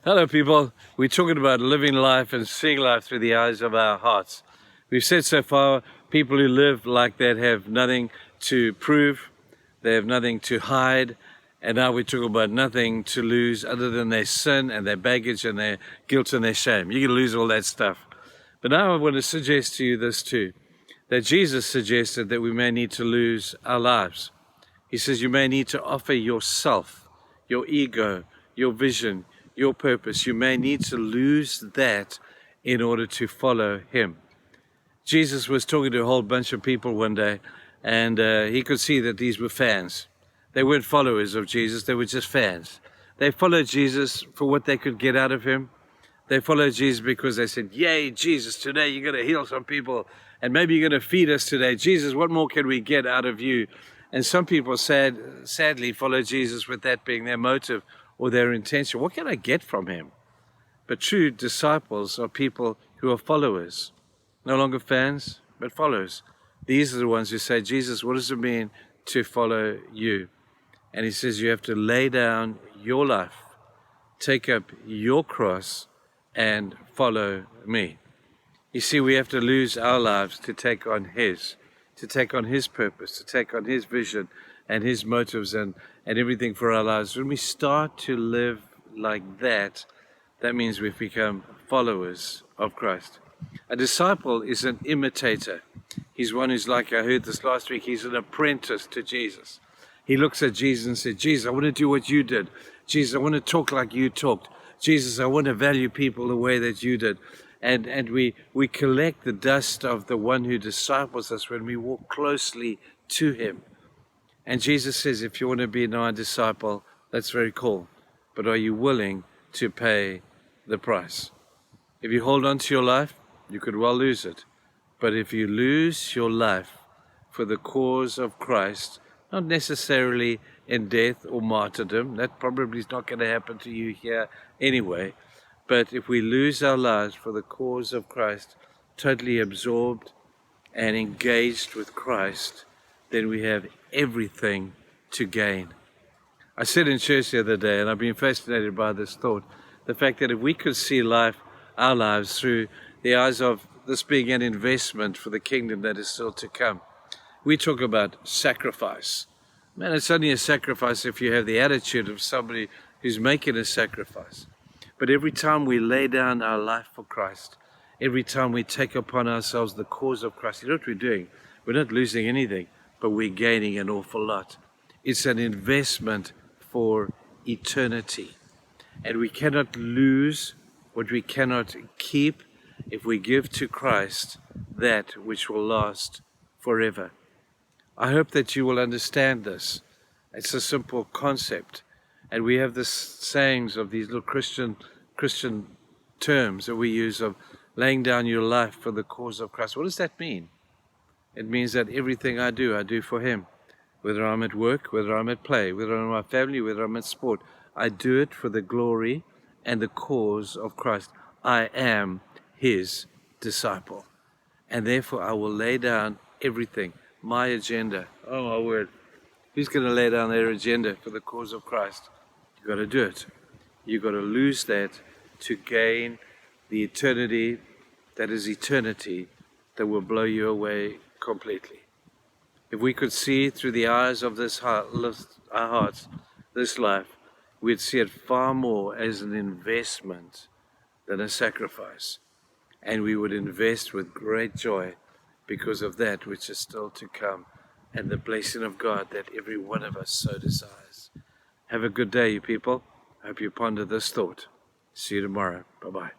Hello people, we're talking about living life and seeing life through the eyes of our hearts. We've said so far, people who live like that have nothing to prove, they have nothing to hide, and now we're talking about nothing to lose other than their sin and their baggage and their guilt and their shame. You can lose all that stuff. But now I want to suggest to you this too, that Jesus suggested that we may need to lose our lives. He says you may need to offer yourself, your ego, your vision, your purpose. You may need to lose that in order to follow him. Jesus was talking to a whole bunch of people one day, and he could see that these were fans. They weren't followers of Jesus, they were just fans. They followed Jesus for what they could get out of him. They followed Jesus because they said, yay, Jesus, today you're going to heal some people, and maybe you're going to feed us today. Jesus, what more can we get out of you? And some people sadly follow Jesus with that being their motive or their intention. What can I get from him? But true disciples are people who are followers, no longer fans, but followers. These are the ones who say, Jesus, what does it mean to follow you? And he says you have to lay down your life, take up your cross, and follow me. You see, we have to lose our lives to take on his purpose, to take on his vision and his motives and everything for our lives. When we start to live like that, that means we've become followers of Christ. A disciple is an imitator. He's one who's, like I heard this last week, he's an apprentice to Jesus. He looks at Jesus and says, Jesus, I want to do what you did. Jesus, I want to talk like you talked. Jesus, I want to value people the way that you did. And we collect the dust of the one who disciples us when we walk closely to him. And Jesus says, if you want to be my disciple, that's very cool. But are you willing to pay the price? If you hold on to your life, you could well lose it. But if you lose your life for the cause of Christ, not necessarily in death or martyrdom, that probably is not going to happen to you here anyway. But if we lose our lives for the cause of Christ, totally absorbed and engaged with Christ, then we have everything to gain. I said in church the other day, and I've been fascinated by this thought, the fact that if we could see life, our lives, through the eyes of this being an investment for the kingdom that is still to come. We talk about sacrifice. Man, it's only a sacrifice if you have the attitude of somebody who's making a sacrifice. But every time we lay down our life for Christ, every time we take upon ourselves the cause of Christ, you know what we're doing? We're not losing anything, but we're gaining an awful lot. It's an investment for eternity. And we cannot lose what we cannot keep if we give to Christ that which will last forever. I hope that you will understand this. It's a simple concept. And we have the sayings of these little Christian terms that we use of laying down your life for the cause of Christ. What does that mean? It means that everything I do for him. Whether I'm at work, whether I'm at play, whether I'm in my family, whether I'm at sport, I do it for the glory and the cause of Christ. I am his disciple. And therefore I will lay down everything, my agenda. Oh my word. Who's going to lay down their agenda for the cause of Christ? You've got to do it. You've got to lose that to gain the eternity that is eternity that will blow you away completely. If we could see through the eyes of our hearts, this life, we'd see it far more as an investment than a sacrifice. And we would invest with great joy because of that which is still to come and the blessing of God that every one of us so desires. Have a good day, you people. I hope you ponder this thought. See you tomorrow. Bye-bye.